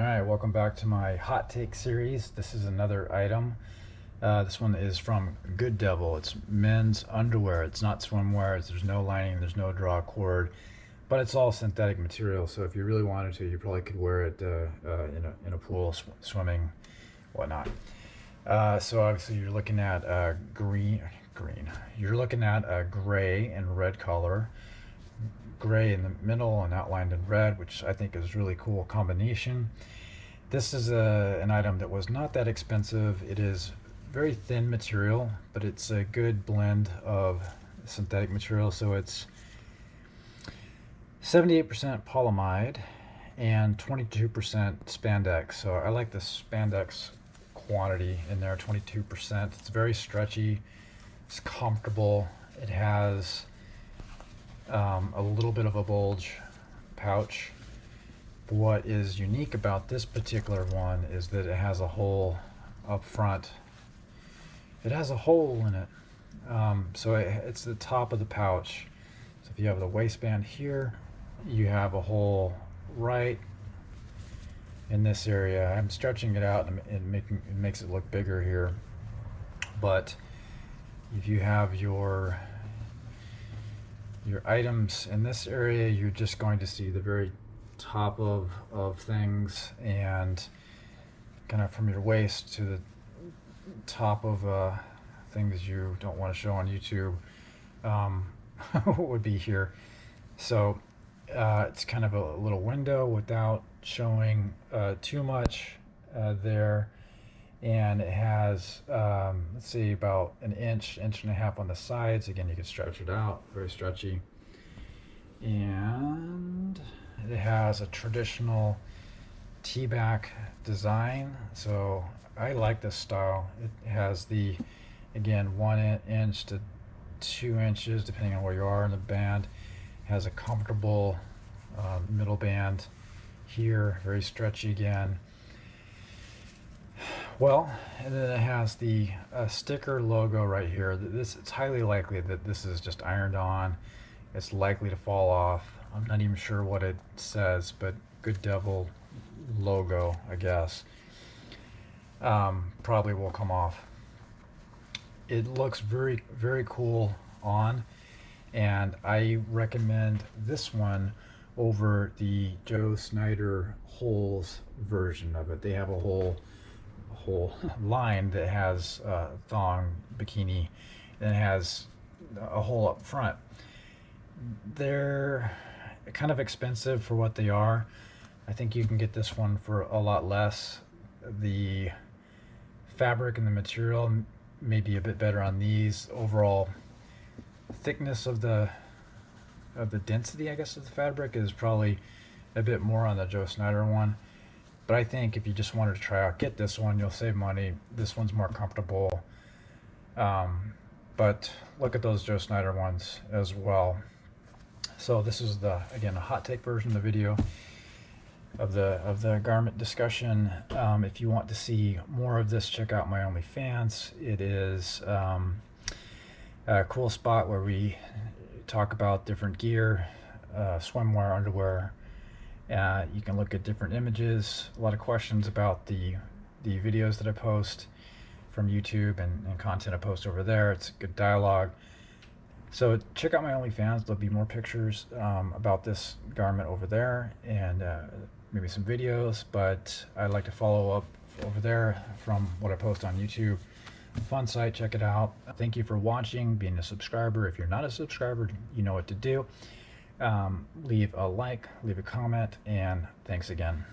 Alright, welcome back to my hot take series. This is another item. This one is from Good Devil. It's men's underwear. It's not swimwear. There's no lining. There's no draw cord. But it's all synthetic material. So if you really wanted to, you probably could wear it in a pool, swimming, whatnot. So obviously you're looking at green. You're looking at a gray and red color. Gray in the middle and outlined in red, which I think is really cool combination. This is an item that was not that expensive. It is very thin material, but it's a good blend of synthetic material. So it's 78% polyamide and 22% spandex. So I like the spandex quantity in there, 22%. It's very stretchy, it's comfortable. It has a little bit of a bulge pouch. What is unique about this particular one is that it has a hole up front. It has a hole in it. So it's the top of the pouch. So if you have the waistband here, you have a hole right in this area. I'm stretching it out and it makes it look bigger here. But if you have your items in this area, you're just going to see the very top of things, and kind of from your waist to the top of things you don't want to show on YouTube would be here. So it's kind of a little window without showing too much there. And it has, let's see, about an inch and a half on the sides. Again, you can stretch it out, very stretchy. And it has a traditional T-back design. So I like this style. It has the, again, 1 inch to 2 inches, depending on where you are in the band. It has a comfortable middle band here, very stretchy again. Well, and then it has the sticker logo right here. It's highly likely that this is just ironed on. It's likely to fall off. I'm not even sure what it says, but Good Devil logo, I guess. Probably will come off. It looks very, very cool on, and I recommend this one over the Joe Snyder Holes version of it. They have a whole line that has thong bikini, and it has a hole up front. They're kind of expensive for what they are. I think you can get this one for a lot less. The fabric and the material may be a bit better on these. Overall thickness of the density, I guess, of the fabric is probably a bit more on the Joe Snyder one. But I think if you just wanted to try out, get this one. You'll save money. This one's more comfortable. But look at those Joe Snyder ones as well. So this is again, a hot take version of the video of the garment discussion. If you want to see more of this, check out my OnlyFans. It is a cool spot where we talk about different gear, swimwear, underwear. You can look at different images, a lot of questions about the videos that I post from YouTube and content I post over there. It's good dialogue. So check out my OnlyFans. There'll be more pictures about this garment over there, and maybe some videos, but I'd like to follow up over there from what I post on YouTube. Fun site, check it out. Thank you for watching, being a subscriber. If you're not a subscriber, you know what to do. Leave a like, leave a comment, and thanks again.